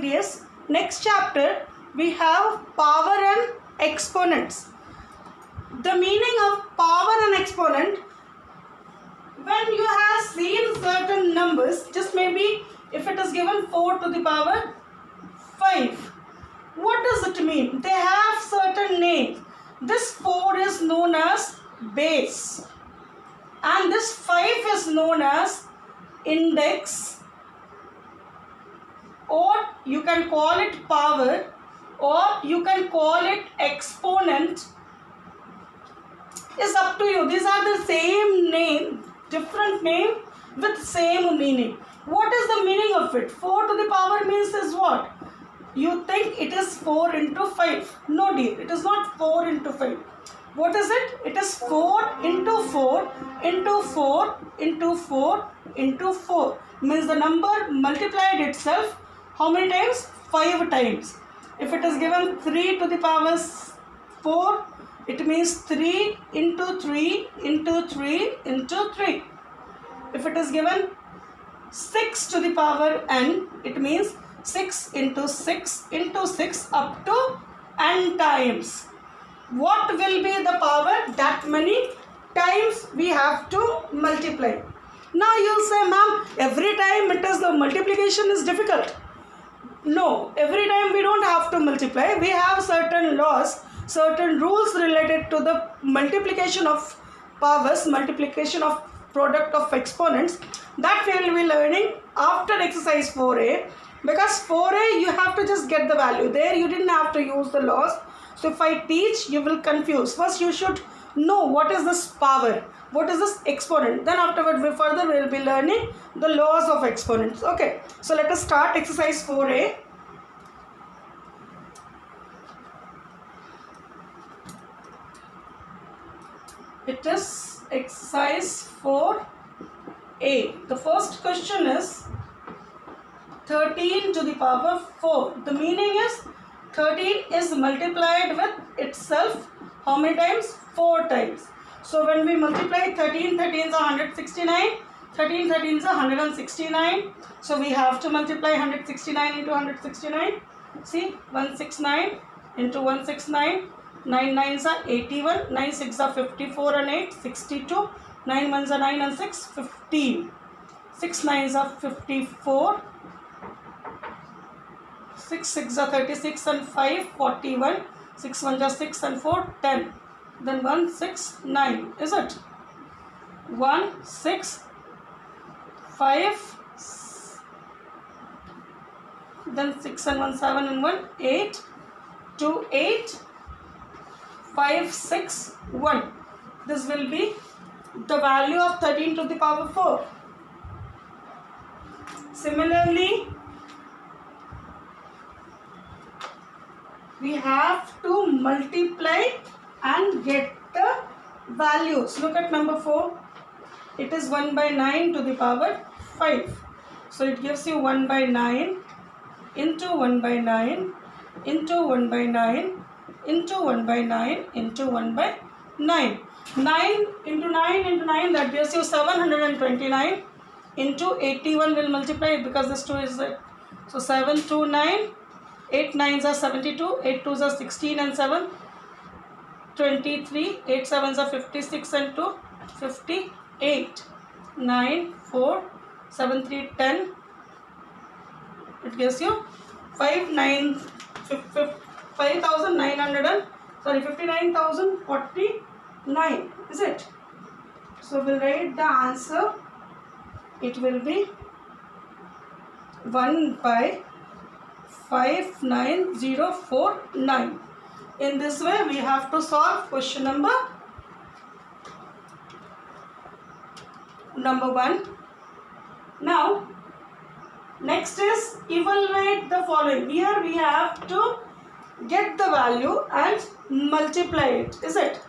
previous. Next chapter we have power and exponents. The meaning of power and exponent: when you have seen certain numbers, just maybe if it is given 4 to the power 5, what does it mean? They have certain names. This 4 is known as base and this 5 is known as index, or you can call it power, or you can call it exponent. Is up to you. These are the same name, different name with same meaning. What is the meaning of it? 4 to the power means is what? You think it is 4 into 5. No dear, it is not 4 into 5. What is it? It is 4 into 4 into 4 into 4 into 4. Means the number multiplied itself how many times? 5 times. If it is given 3 to the power 4, it means 3 into 3 into 3 into 3. If it is given 6 to the power n, it means 6 into 6 into 6 up to n times. What will be the power? That many times we have to multiply. Now you'll say, ma'am, every time it is the multiplication is difficult. No, every time we don't have to multiply. We have certain laws, certain rules related to the multiplication of powers, multiplication of product of exponents, that we will be learning after exercise 4a. Because 4a you have to just get the value. There you didn't have to use the laws. So if I teach, you will confuse. First you should know what is this power, what is this exponent. Then afterward we will be learning the laws of exponents. Okay, so let us start exercise 4a. It is exercise 4a. The first question is 13 to the power 4. The meaning is 13 is multiplied with itself how many times? 4 times. So when we multiply 13 13s are 169, 13 13s are 169. So we have to multiply 169 into 169. See, 169 into 169, 9 9s are 81, 9 6 are 54 and 8 62, 9 1s are 9 and 6 15, 6 9s are 54, 6 6 are 36 and 5 41, 6 1 are 6 and 4 10. Then 1 6 9, is it? 1 6 5, then 6 and 1 7 and 1 8, 2 8, 5 6 1. This will be the value of 13 to the power 4. Similarly, we have to multiply and get the values. Look at number 4. It is 1 by 9 to the power 5. So it gives you 1 by 9 into 1 by 9 into 1 by 9 into 1 by 9 into 1 by 9. 9 into 9 into 9, that gives you 729 into 81 will multiply it because this 2 is it. So 7 2 9, 8 9s are 72, 8 2s are 16 and 7 23, 8 7s are 56 and 2 58, 9 4 7 3 10. It gives you 59,049, is it? So we'll write the answer. It will be 1 by 59049. In this way we have to solve question number 1. Now next is evaluate the following. Here we have to get the value and multiply it, is it?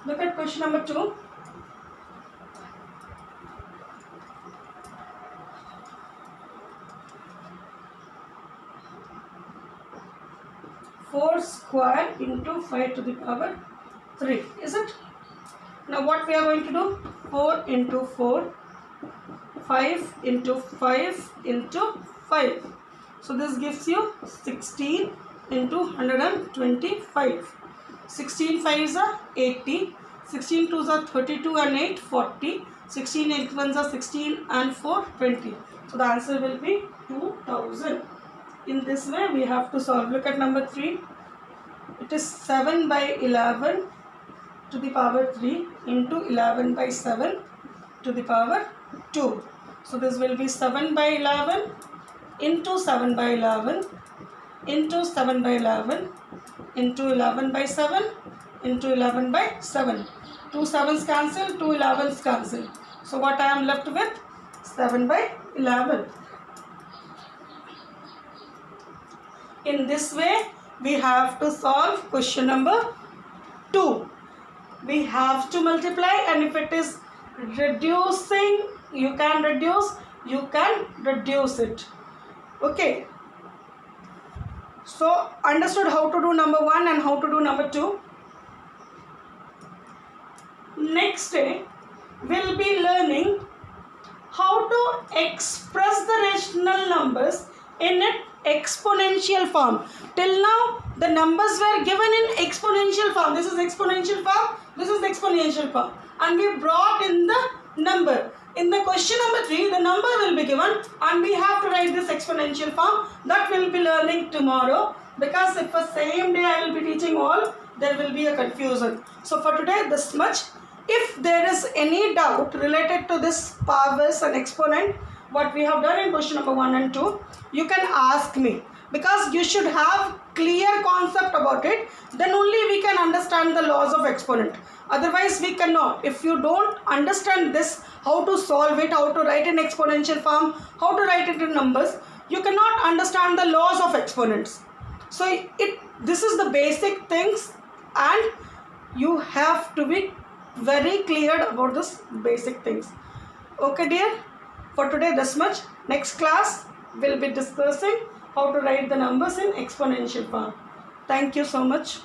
Look at question number 2. Four square into 5 to the power 3, is it? Now what we are going to do? 4 into 4, 5 into 5 into 5. So this gives you 16 into 125. 16 5s are 80. 16 2s are 32 and 8 40. 16 8 1s are 16 and 4 20. So the answer will be 2000. In this way we have to solve. Look at number 3. It is 7 by 11 to the power 3 into 11 by 7 to the power 2. So this will be 7 by 11 into 7 by 11 into 7 by 11 into 11 by 7 into 11 by 7. 2 7s cancel, 2 11s cancel. So what I am left with? 7 by 11. In this way, we have to solve question number 2. We have to multiply, and if it is reducing, you can reduce it. Okay. So understood how to do number 1 and how to do number 2. Next day, we'll be learning how to express the rational numbers in an exponential form. Till now, the numbers were given in exponential form. This is exponential form, this is exponential form. And we brought in the number. In the question number 3, the number will be given and we have to write this exponential form. That we'll be learning tomorrow, because if the same day I will be teaching all, there will be a confusion. So for today, this much. If there is any doubt related to this powers and exponent, what we have done in question number 1 and 2, you can ask me, because you should have clear concept about it. Then only we can understand the laws of exponent. Otherwise we cannot. If you don't understand this, how to solve it, how to write in exponential form, how to write it in numbers, you cannot understand the laws of exponents. So this is the basic things, and you have to be very clear about this basic things. Okay dear, for today this much. Next class we'll be discussing how to write the numbers in exponential form. Thank you so much.